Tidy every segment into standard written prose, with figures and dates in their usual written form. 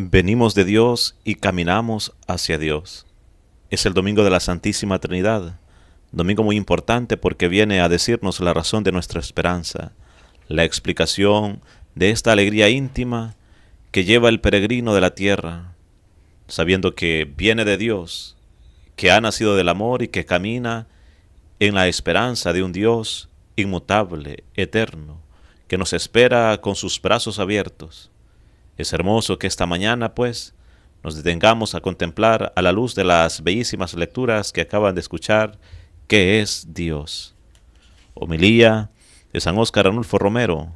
Venimos de Dios y caminamos hacia Dios. Es el domingo de la Santísima Trinidad, domingo muy importante porque viene a decirnos la razón de nuestra esperanza, la explicación de esta alegría íntima que lleva el peregrino de la tierra, sabiendo que viene de Dios, que ha nacido del amor y que camina en la esperanza de un Dios inmutable, eterno, que nos espera con sus brazos abiertos. Es hermoso que esta mañana, pues, nos detengamos a contemplar a la luz de las bellísimas lecturas que acaban de escuchar qué es Dios. Homilía de San Óscar Arnulfo Romero,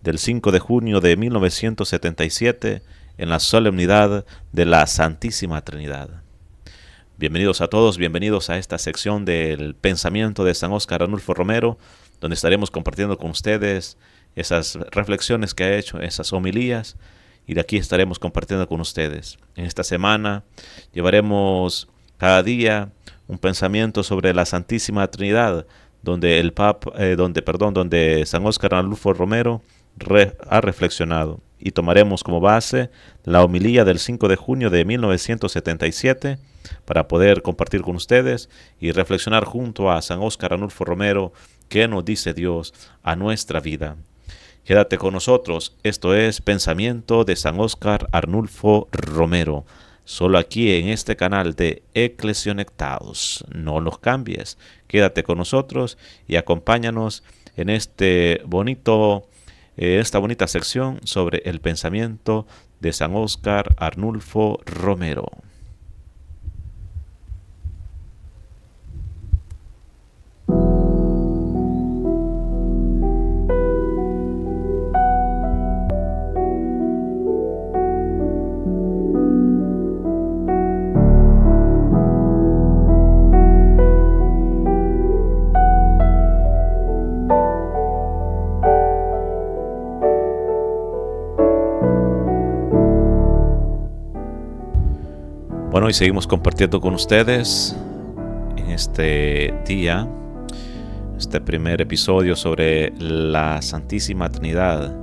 del 5 de junio de 1977, en la solemnidad de la Santísima Trinidad. Bienvenidos a todos, bienvenidos a esta sección del pensamiento de San Óscar Arnulfo Romero, donde estaremos compartiendo con ustedes esas reflexiones que ha hecho, esas homilías, y de aquí estaremos compartiendo con ustedes. En esta semana llevaremos cada día un pensamiento sobre la Santísima Trinidad, donde donde San Óscar Arnulfo Romero ha reflexionado, y tomaremos como base la homilía del 5 de junio de 1977 para poder compartir con ustedes y reflexionar junto a San Óscar Arnulfo Romero qué nos dice Dios a nuestra vida. Quédate con nosotros, esto es Pensamiento de San Óscar Arnulfo Romero, solo aquí en este canal de Eclesionectados. No los cambies, quédate con nosotros y acompáñanos en esta bonita sección sobre el pensamiento de San Óscar Arnulfo Romero. Bueno, y seguimos compartiendo con ustedes en este día, este primer episodio sobre la Santísima Trinidad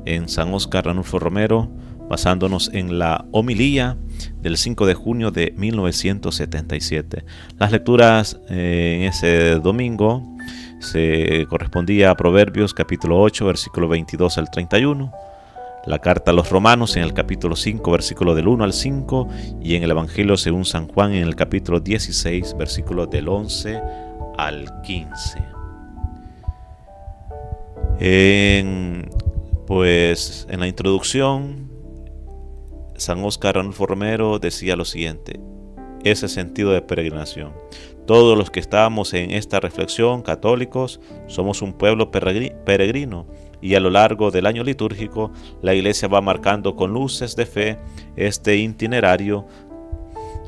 en San Óscar Arnulfo Romero, basándonos en la homilía del 5 de junio de 1977. Las lecturas en ese domingo se correspondía a Proverbios capítulo 8, versículo 22 al 31, la carta a los Romanos en el capítulo 5, versículo del 1 al 5, y en el Evangelio según San Juan en el capítulo 16, versículo del 11 al 15. En la introducción, San Óscar Arnulfo Romero decía lo siguiente: ese sentido de peregrinación. Todos los que estamos en esta reflexión, católicos, somos un pueblo peregrino, y a lo largo del año litúrgico, la Iglesia va marcando con luces de fe este itinerario.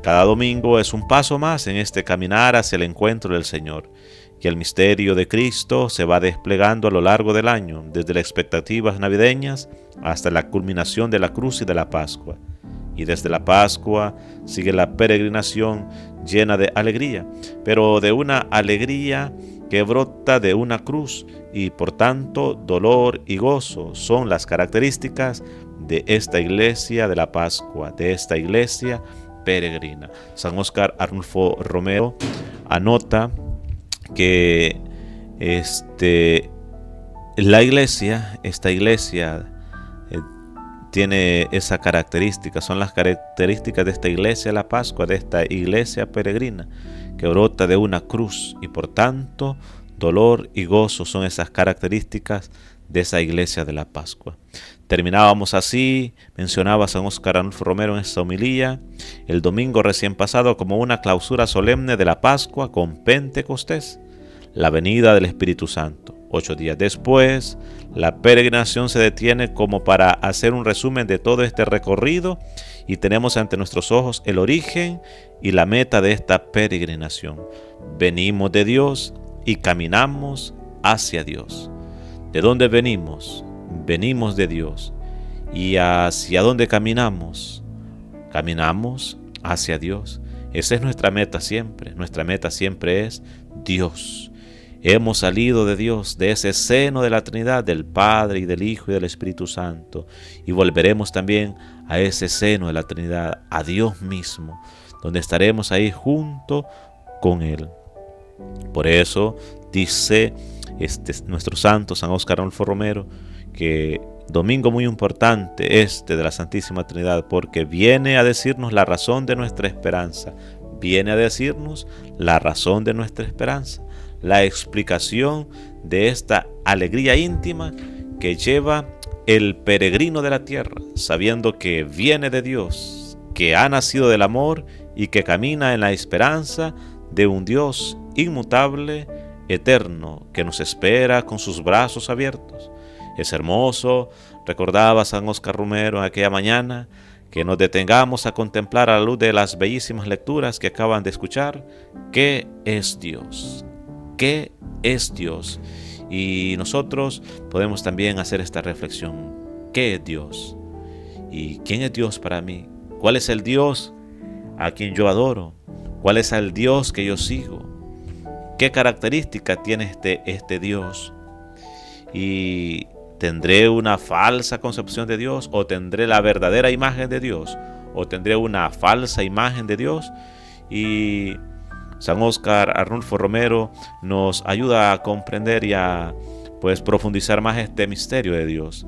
Cada domingo es un paso más en este caminar hacia el encuentro del Señor, y el misterio de Cristo se va desplegando a lo largo del año, desde las expectativas navideñas hasta la culminación de la cruz y de la Pascua. Y desde la Pascua sigue la peregrinación llena de alegría, pero de una alegría que brota de una cruz, y por tanto dolor y gozo son las características de esta iglesia de la Pascua, de esta iglesia peregrina. San Óscar Arnulfo Romero anota que esta iglesia tiene esa característica, son las características de esta iglesia de la Pascua, de esta iglesia peregrina, que brota de una cruz, y por tanto dolor y gozo son esas características de esa iglesia de la Pascua. Terminábamos así, mencionaba San Óscar Arnulfo Romero en esta homilía, el domingo recién pasado como una clausura solemne de la Pascua con Pentecostés, la venida del Espíritu Santo. 8 días después, la peregrinación se detiene como para hacer un resumen de todo este recorrido, y tenemos ante nuestros ojos el origen y la meta de esta peregrinación. Venimos de Dios y caminamos hacia Dios. ¿De dónde venimos? Venimos de Dios. ¿Y hacia dónde caminamos? Caminamos hacia Dios. Esa es nuestra meta siempre. Nuestra meta siempre es Dios. Hemos salido de Dios, de ese seno de la Trinidad, del Padre y del Hijo y del Espíritu Santo, y volveremos también a ese seno de la Trinidad, a Dios mismo, donde estaremos ahí junto con Él. Por eso dice nuestro santo San Óscar Arnulfo Romero que domingo muy importante de la Santísima Trinidad, porque viene a decirnos la razón de nuestra esperanza, viene a decirnos la razón de nuestra esperanza, la explicación de esta alegría íntima que lleva el peregrino de la tierra, sabiendo que viene de Dios, que ha nacido del amor y que camina en la esperanza de un Dios inmutable, eterno, que nos espera con sus brazos abiertos. Es hermoso, recordaba San Óscar Romero en aquella mañana, que nos detengamos a contemplar a la luz de las bellísimas lecturas que acaban de escuchar, ¿qué es Dios? ¿Qué es Dios? Y nosotros podemos también hacer esta reflexión. ¿Qué es Dios? ¿Y quién es Dios para mí? ¿Cuál es el Dios a quien yo adoro? ¿Cuál es el Dios que yo sigo? ¿Qué característica tiene este Dios? ¿Y tendré una falsa concepción de Dios? ¿O tendré la verdadera imagen de Dios? ¿O tendré una falsa imagen de Dios? Y San Óscar Arnulfo Romero nos ayuda a comprender y a profundizar más este misterio de Dios.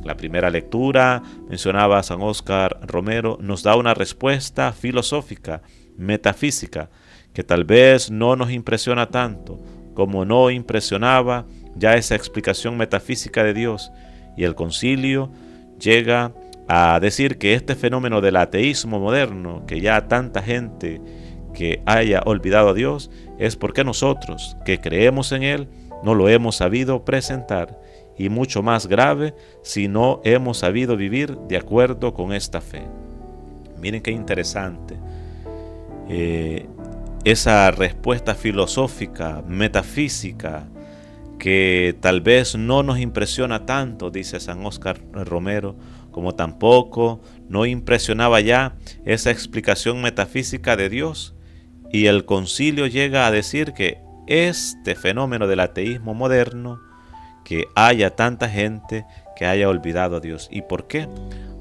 La primera lectura, mencionaba San Óscar Romero, nos da una respuesta filosófica, metafísica, que tal vez no nos impresiona tanto como no impresionaba ya esa explicación metafísica de Dios. Y el concilio llega a decir que este fenómeno del ateísmo moderno, que ya tanta gente que haya olvidado a Dios, es porque nosotros que creemos en Él no lo hemos sabido presentar, y mucho más grave si no hemos sabido vivir de acuerdo con esta fe. Miren qué interesante esa respuesta filosófica, metafísica, que tal vez no nos impresiona tanto, dice San Óscar Romero, como tampoco no impresionaba ya esa explicación metafísica de Dios. Y el concilio llega a decir que este fenómeno del ateísmo moderno, que haya tanta gente que haya olvidado a Dios. ¿Y por qué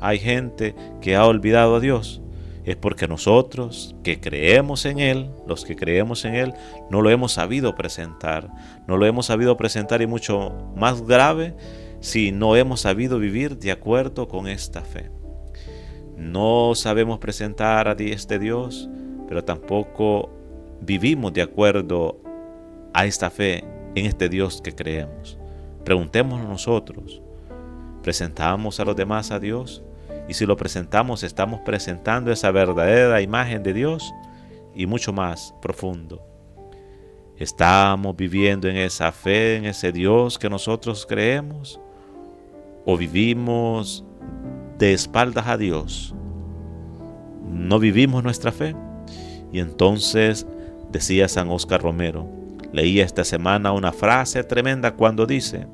hay gente que ha olvidado a Dios? Es porque nosotros que creemos en Él, los que creemos en Él, no lo hemos sabido presentar. No lo hemos sabido presentar, y mucho más grave si no hemos sabido vivir de acuerdo con esta fe. No sabemos presentar a este Dios, pero tampoco vivimos de acuerdo a esta fe en este Dios que creemos. Preguntémonos nosotros, ¿presentamos a los demás a Dios? Y si lo presentamos, ¿estamos presentando esa verdadera imagen de Dios? Y mucho más profundo, ¿estamos viviendo en esa fe, en ese Dios que nosotros creemos? ¿O vivimos de espaldas a Dios? ¿No vivimos nuestra fe? Y entonces decía San Óscar Romero, leía esta semana una frase tremenda cuando dice: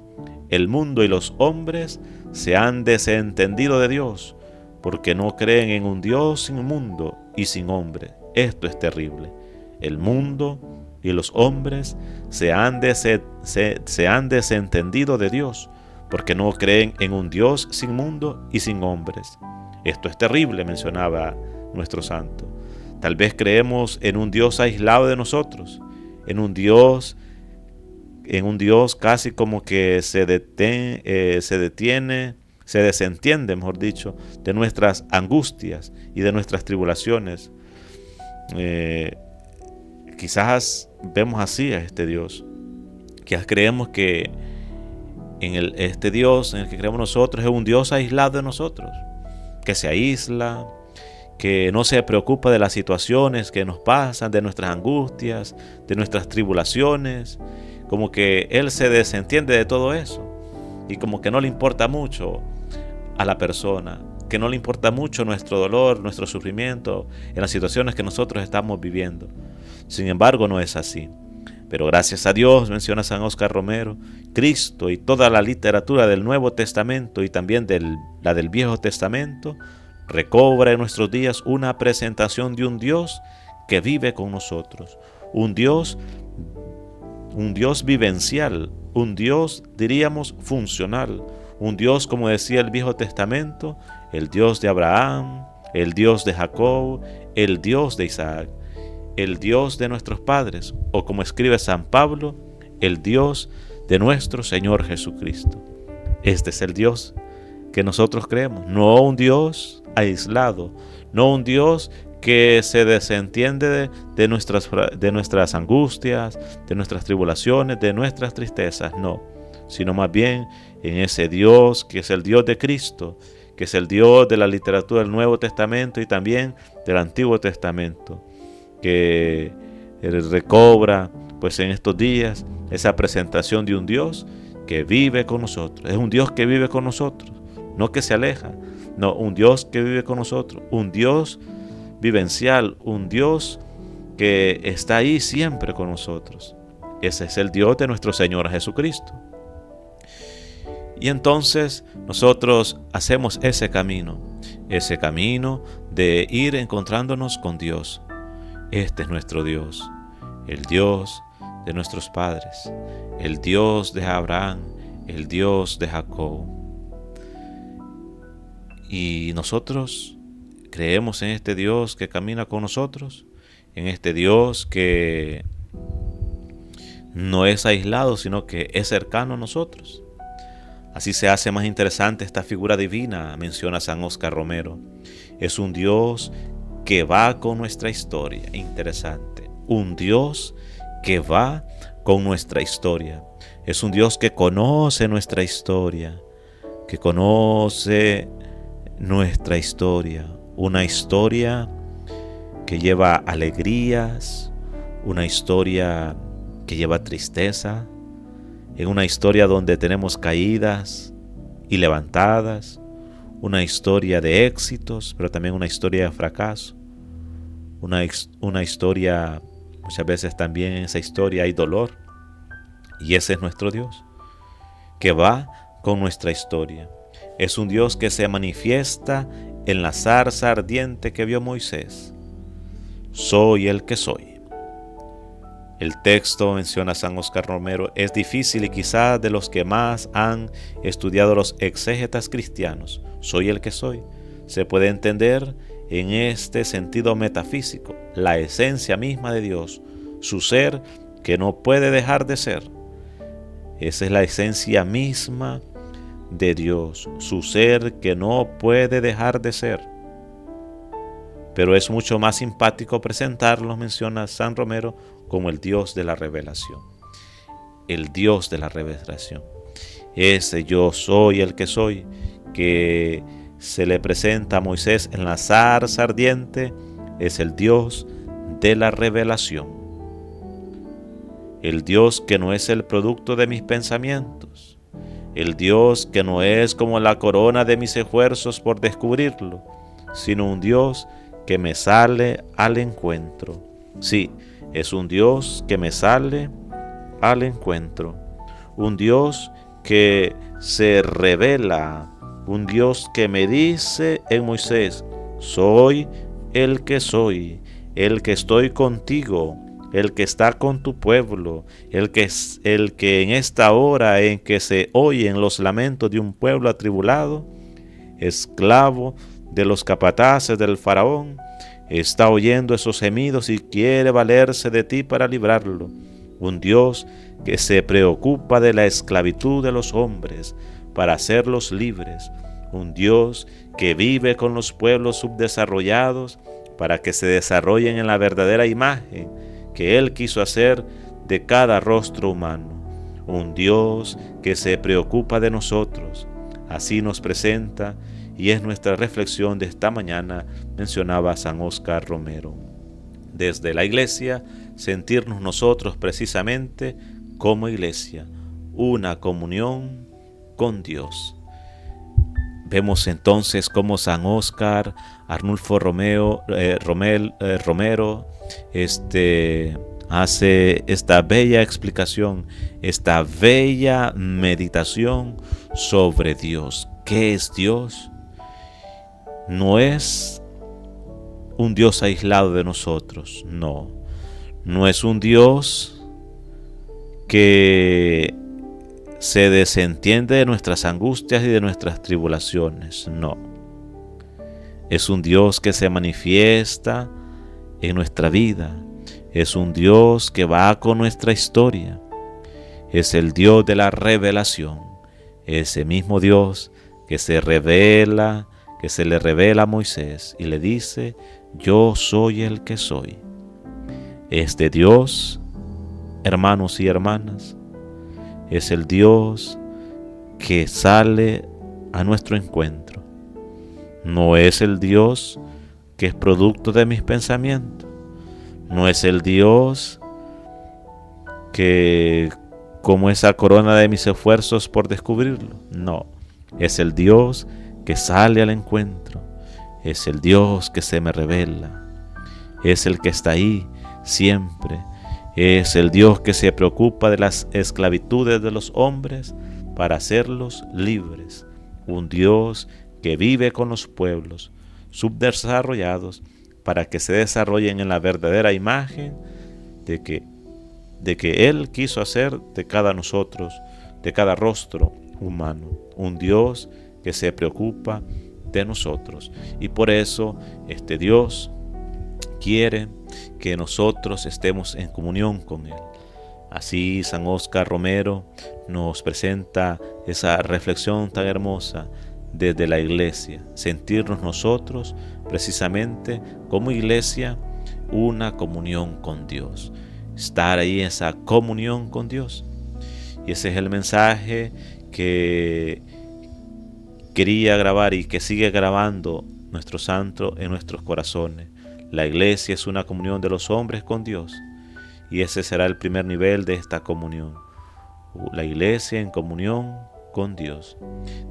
el mundo y los hombres se han desentendido de Dios, porque no creen en un Dios sin mundo y sin hombre. Esto es terrible. El mundo y los hombres se han desentendido de Dios, porque no creen en un Dios sin mundo y sin hombres. Esto es terrible, mencionaba nuestro santo. Tal vez creemos en un Dios aislado de nosotros, en un Dios casi como que se desentiende, mejor dicho, de nuestras angustias y de nuestras tribulaciones. Quizás vemos así a este Dios, que creemos que este Dios en el que creemos nosotros es un Dios aislado de nosotros, que se aísla, que no se preocupa de las situaciones que nos pasan, de nuestras angustias, de nuestras tribulaciones, como que Él se desentiende de todo eso y como que no le importa mucho a la persona, que no le importa mucho nuestro dolor, nuestro sufrimiento en las situaciones que nosotros estamos viviendo. Sin embargo, no es así. Pero gracias a Dios, menciona San Óscar Romero, Cristo y toda la literatura del Nuevo Testamento y también la del Viejo Testamento recobra en nuestros días una presentación de un Dios que vive con nosotros, un Dios un Dios vivencial, un Dios, diríamos, funcional, un Dios, como decía el Viejo Testamento, el Dios de Abraham, el Dios de Jacob, el Dios de Isaac, el Dios de nuestros padres, o como escribe San Pablo, el Dios de nuestro Señor Jesucristo. Este es el Dios que nosotros creemos, no un Dios aislado, no un Dios que se desentiende de nuestras angustias, de nuestras tribulaciones, de nuestras tristezas, no, sino más bien en ese Dios que es el Dios de Cristo, que es el Dios de la literatura del Nuevo Testamento y también del Antiguo Testamento, que recobra pues en estos días esa presentación de un Dios que vive con nosotros. Es un Dios que vive con nosotros, no que se aleja, no, un Dios que vive con nosotros, un Dios vivencial, un Dios que está ahí siempre con nosotros. Ese es el Dios de nuestro Señor Jesucristo. Y entonces nosotros hacemos ese camino de ir encontrándonos con Dios. Este es nuestro Dios, el Dios de nuestros padres, el Dios de Abraham, el Dios de Jacob. Y nosotros creemos en este Dios que camina con nosotros, en este Dios que no es aislado, sino que es cercano a nosotros. Así se hace más interesante esta figura divina, menciona San Óscar Romero. Es un Dios que va con nuestra historia. Interesante. Un Dios que va con nuestra historia. Es un Dios que conoce nuestra historia, que conoce nuestra historia. Una historia que lleva alegrías, una historia que lleva tristeza, en una historia donde tenemos caídas y levantadas, una historia de éxitos, pero también una historia de fracaso, una historia, muchas veces también en esa historia hay dolor, y ese es nuestro Dios, que va con nuestra historia. Es un Dios que se manifiesta en la zarza ardiente que vio Moisés. Soy el que soy. El texto, menciona San Óscar Romero, es difícil y quizás de los que más han estudiado los exégetas cristianos. Soy el que soy. Se puede entender en este sentido metafísico, la esencia misma de Dios, su ser que no puede dejar de ser. Esa es la esencia misma de Dios, su ser que no puede dejar de ser. Pero es mucho más simpático presentarlo, menciona San Romero, como el Dios de la revelación. El Dios de la revelación. Ese yo soy el que soy, que se le presenta a Moisés en la zarza ardiente, es el Dios de la revelación. El Dios que no es el producto de mis pensamientos. El Dios que no es como la corona de mis esfuerzos por descubrirlo, sino un Dios que me sale al encuentro. Sí, es un Dios que me sale al encuentro. Un Dios que se revela. Un Dios que me dice en Moisés, soy el que soy, el que estoy contigo, el que está con tu pueblo, el que en esta hora en que se oyen los lamentos de un pueblo atribulado, esclavo de los capataces del faraón, está oyendo esos gemidos y quiere valerse de ti para librarlo. Un Dios que se preocupa de la esclavitud de los hombres para hacerlos libres. Un Dios que vive con los pueblos subdesarrollados para que se desarrollen en la verdadera imagen que Él quiso hacer de cada rostro humano. Un Dios que se preocupa de nosotros. Así nos presenta y es nuestra reflexión de esta mañana, mencionaba San Óscar Romero. Desde la iglesia, sentirnos nosotros precisamente como iglesia, una comunión con Dios. Vemos entonces cómo San Óscar, Arnulfo Romero, hace esta bella explicación, esta bella meditación sobre Dios. ¿Qué es Dios? No es un Dios aislado de nosotros, no. No es un Dios que se desentiende de nuestras angustias y de nuestras tribulaciones. No. Es un Dios que se manifiesta en nuestra vida. Es un Dios que va con nuestra historia. Es el Dios de la revelación. Ese mismo Dios que se revela, que se le revela a Moisés y le dice: yo soy el que soy. Este Dios, hermanos y hermanas, es el Dios que sale a nuestro encuentro. No es el Dios que es producto de mis pensamientos. No es el Dios que como esa corona de mis esfuerzos por descubrirlo. No, es el Dios que sale al encuentro. Es el Dios que se me revela. Es el que está ahí siempre. Es el Dios que se preocupa de las esclavitudes de los hombres para hacerlos libres. Un Dios que vive con los pueblos subdesarrollados para que se desarrollen en la verdadera imagen de que Él quiso hacer de cada nosotros, de cada rostro humano. Un Dios que se preocupa de nosotros. Y por eso este Dios quiere que nosotros estemos en comunión con Él. Así San Óscar Romero nos presenta esa reflexión tan hermosa desde la iglesia. Sentirnos nosotros precisamente como iglesia una comunión con Dios. Estar ahí en esa comunión con Dios. Y ese es el mensaje que quería grabar y que sigue grabando nuestro santo en nuestros corazones. La iglesia es una comunión de los hombres con Dios. Y ese será el primer nivel de esta comunión. La iglesia en comunión con Dios.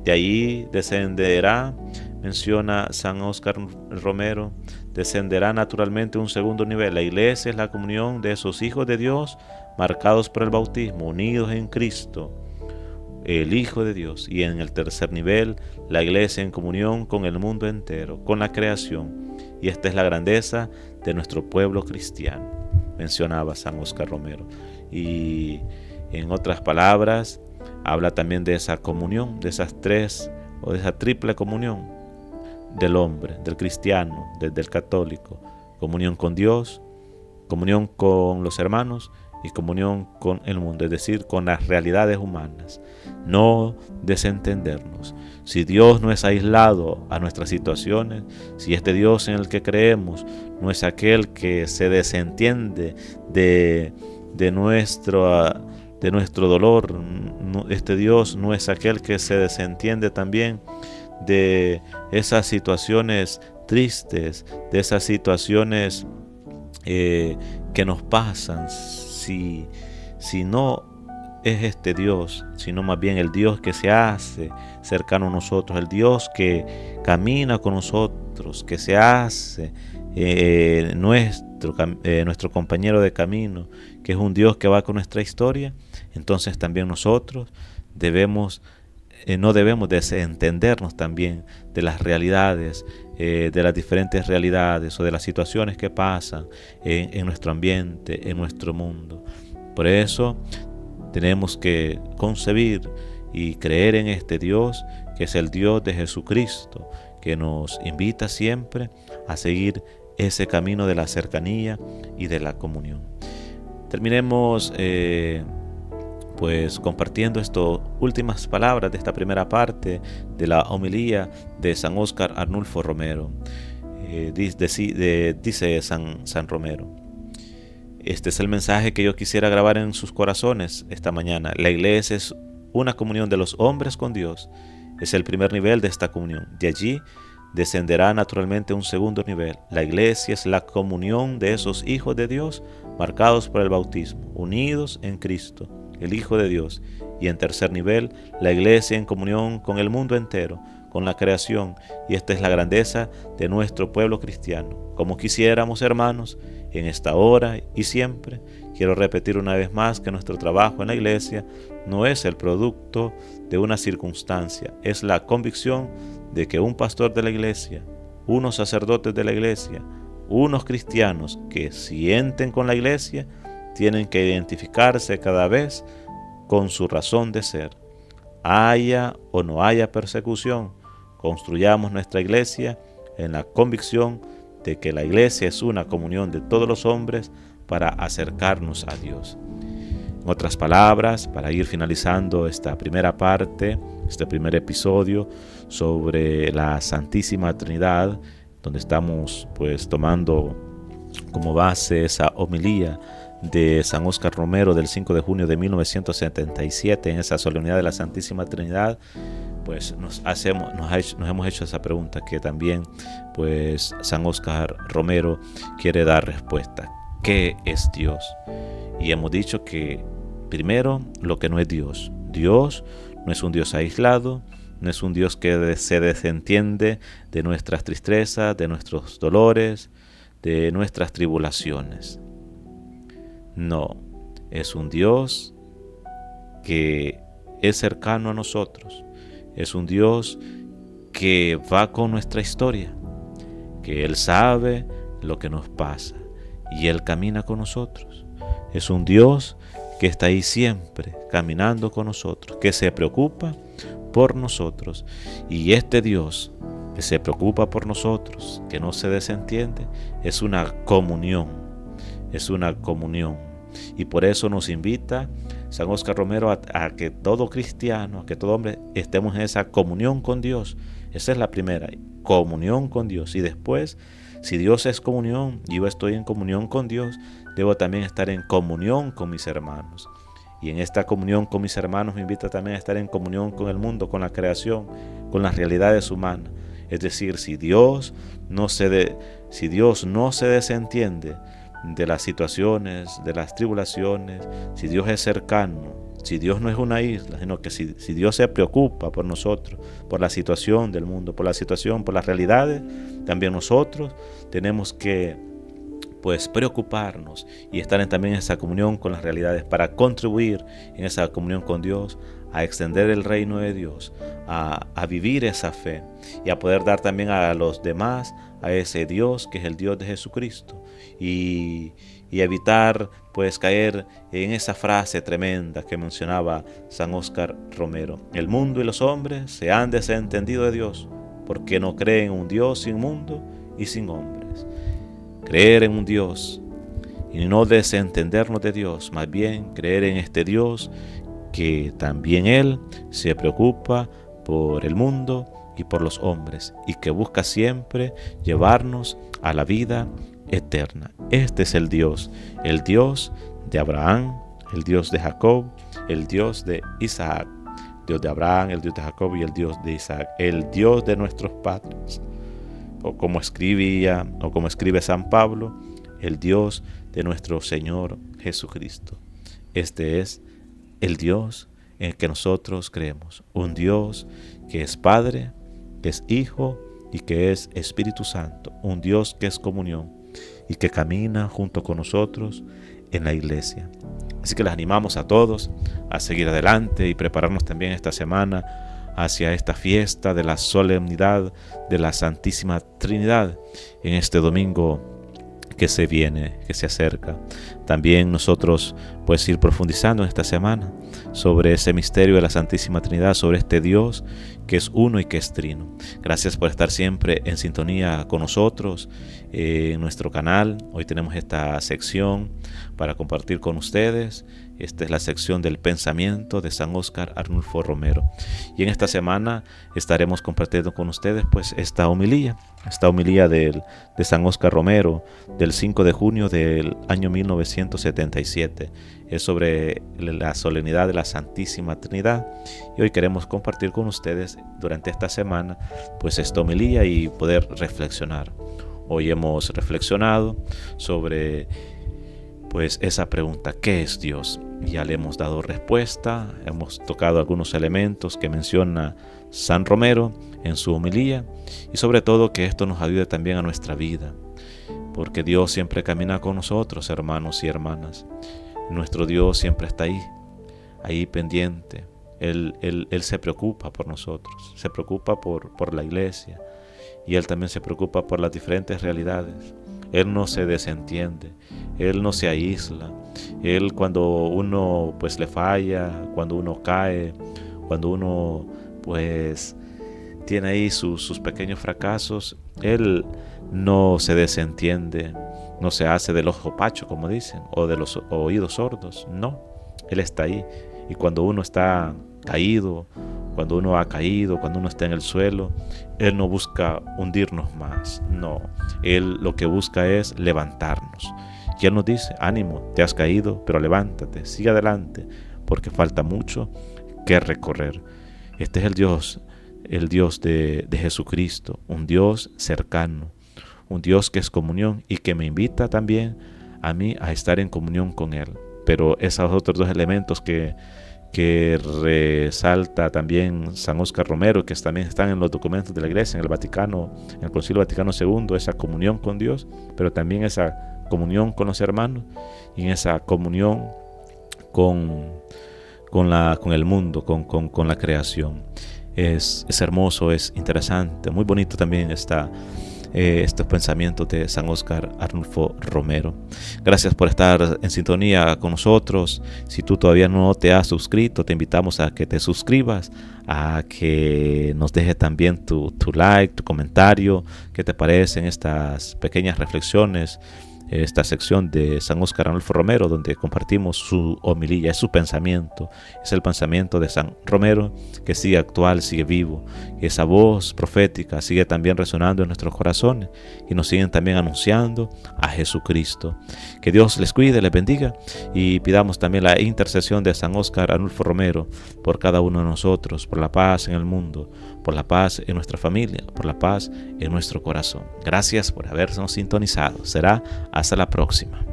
De ahí descenderá, menciona San Óscar Romero, descenderá naturalmente un segundo nivel. La iglesia es la comunión de esos hijos de Dios marcados por el bautismo, unidos en Cristo, el Hijo de Dios. Y en el tercer nivel, la iglesia en comunión con el mundo entero, con la creación. Y esta es la grandeza de nuestro pueblo cristiano, mencionaba San Óscar Romero. Y en otras palabras, habla también de esa comunión, de esas tres, o de esa triple comunión del hombre, del cristiano, del católico. Comunión con Dios, comunión con los hermanos y comunión con el mundo, es decir, con las realidades humanas. No desentendernos. Si Dios no es aislado a nuestras situaciones, si este Dios en el que creemos no es aquel que se desentiende de nuestro dolor, este Dios no es aquel que se desentiende también de esas situaciones tristes, de esas situaciones que nos pasan, si no es este Dios, sino más bien el Dios que se hace cercano a nosotros, el Dios que camina con nosotros, que se hace nuestro compañero de camino, que es un Dios que va con nuestra historia. Entonces también nosotros no debemos desentendernos también de las realidades, de las diferentes realidades o de las situaciones que pasan en nuestro ambiente, en nuestro mundo. Por eso tenemos que concebir y creer en este Dios, que es el Dios de Jesucristo, que nos invita siempre a seguir ese camino de la cercanía y de la comunión. Terminemos compartiendo estas últimas palabras de esta primera parte de la homilía de San Óscar Arnulfo Romero. Dice San Romero: este es el mensaje que yo quisiera grabar en sus corazones esta mañana. La iglesia es una comunión de los hombres con Dios. Es el primer nivel de esta comunión. De allí descenderá naturalmente un segundo nivel. La iglesia es la comunión de esos hijos de Dios marcados por el bautismo, unidos en Cristo, el Hijo de Dios. Y en tercer nivel, la iglesia en comunión con el mundo entero, con la creación. Y esta es la grandeza de nuestro pueblo cristiano. Como quisiéramos, hermanos, en esta hora y siempre, quiero repetir una vez más que nuestro trabajo en la iglesia no es el producto de una circunstancia, es la convicción de que un pastor de la iglesia, unos sacerdotes de la iglesia, unos cristianos que sienten con la iglesia, tienen que identificarse cada vez con su razón de ser. Haya o no haya persecución, construyamos nuestra iglesia en la convicción de que la iglesia es una comunión de todos los hombres para acercarnos a Dios. En otras palabras, para ir finalizando esta primera parte, este primer episodio sobre la Santísima Trinidad, donde estamos pues tomando como base esa homilía de San Óscar Romero del 5 de junio de 1977 en esa solemnidad de la Santísima Trinidad, pues nos hemos hecho esa pregunta que también pues San Óscar Romero quiere dar respuesta. ¿Qué es Dios? Y hemos dicho que primero lo que no es Dios. Dios no es un Dios aislado, no es un Dios que se desentiende de nuestras tristezas, de nuestros dolores, de nuestras tribulaciones. No, es un Dios que es cercano a nosotros. Es un Dios que va con nuestra historia, que Él sabe lo que nos pasa y Él camina con nosotros. Es un Dios que está ahí siempre, caminando con nosotros, que se preocupa por nosotros. Y este Dios que se preocupa por nosotros, que no se desentiende, es una comunión, Y por eso nos invita San Óscar Romero a que todo cristiano, a que todo hombre estemos en esa comunión con Dios. Esa es la primera, comunión con Dios. Y después, si Dios es comunión y yo estoy en comunión con Dios, debo también estar en comunión con mis hermanos. Y en esta comunión con mis hermanos me invita también a estar en comunión con el mundo, con la creación, con las realidades humanas. Es decir, si Dios no se desentiende de las situaciones, de las tribulaciones, si Dios es cercano, si Dios no es una isla, sino que si Dios se preocupa por nosotros, por la situación del mundo, por las realidades, también nosotros tenemos que pues preocuparnos y estar también en esa comunión con las realidades para contribuir en esa comunión con Dios, a extender el reino de Dios, a vivir esa fe y a poder dar también a los demás a ese Dios que es el Dios de Jesucristo y evitar pues caer en esa frase tremenda que mencionaba San Óscar Romero: el mundo y los hombres se han desentendido de Dios porque no creen en un Dios sin mundo y sin hombres. Creer en un Dios y no desentendernos de Dios, más bien creer en este Dios que también Él se preocupa por el mundo y por los hombres y que busca siempre llevarnos a la vida eterna. Este es el Dios de Abraham, el Dios de Jacob, el Dios de Isaac, Dios de Abraham, el Dios de Jacob y el Dios de Isaac, el Dios de nuestros padres. O como escribe San Pablo, el Dios de nuestro Señor Jesucristo. Este es el Dios en el que nosotros creemos, un Dios que es Padre, que es Hijo y que es Espíritu Santo, un Dios que es comunión y que camina junto con nosotros en la iglesia. Así que les animamos a todos a seguir adelante y prepararnos también esta semana hacia esta fiesta de la solemnidad de la Santísima Trinidad en este domingo que se viene, que se acerca. También nosotros pues ir profundizando en esta semana sobre ese misterio de la Santísima Trinidad, sobre este Dios que es uno y que es trino. Gracias por estar siempre en sintonía con nosotros en nuestro canal. Hoy tenemos esta sección para compartir con ustedes. Esta es la sección del pensamiento de San Óscar Arnulfo Romero. Y en esta semana estaremos compartiendo con ustedes pues esta homilía de San Óscar Romero del 5 de junio del año 1977. Es sobre la solemnidad de la Santísima Trinidad. Y hoy queremos compartir con ustedes durante esta semana pues esta homilía y poder reflexionar. Hoy hemos reflexionado sobre pues esa pregunta: ¿qué es Dios? Ya le hemos dado respuesta, hemos tocado algunos elementos que menciona San Romero en su homilía y sobre todo que esto nos ayude también a nuestra vida, porque Dios siempre camina con nosotros, hermanos y hermanas. Nuestro Dios siempre está ahí pendiente. Él se preocupa por nosotros, se preocupa por la iglesia y Él también se preocupa por las diferentes realidades. Él no se desentiende, Él no se aísla. Él, cuando uno pues le falla, cuando uno cae, cuando uno pues tiene ahí sus pequeños fracasos, Él no se desentiende, no se hace del ojo pacho, como dicen, o de los oídos sordos. No, Él está ahí. Y cuando uno está caído, cuando uno ha caído, cuando uno está en el suelo, Él no busca hundirnos más. No, Él lo que busca es levantarnos. Y Él nos dice: ánimo, te has caído, pero levántate, sigue adelante, porque falta mucho que recorrer. Este es el Dios de Jesucristo, un Dios cercano, un Dios que es comunión y que me invita también a mí a estar en comunión con Él. Pero esos otros dos elementos que resalta también San Óscar Romero, que también están en los documentos de la Iglesia, en el Vaticano, en el Concilio Vaticano II, esa comunión con Dios, pero también esa comunión con los hermanos y en esa comunión con el mundo, con la creación. Es hermoso, es interesante, muy bonito también estos pensamientos de San Óscar Arnulfo Romero. Gracias por estar en sintonía con nosotros. Si tú todavía no te has suscrito, te invitamos a que te suscribas, a que nos dejes también tu like, tu comentario, qué te parecen estas pequeñas reflexiones, esta sección de San Óscar Arnulfo Romero, donde compartimos su homilía, es su pensamiento, es el pensamiento de San Romero, que sigue actual, sigue vivo, y esa voz profética sigue también resonando en nuestros corazones y nos siguen también anunciando a Jesucristo. Que Dios les cuide, les bendiga, y pidamos también la intercesión de San Óscar Arnulfo Romero por cada uno de nosotros, por la paz en el mundo, por la paz en nuestra familia, por la paz en nuestro corazón. Gracias por habernos sintonizado. Será hasta la próxima.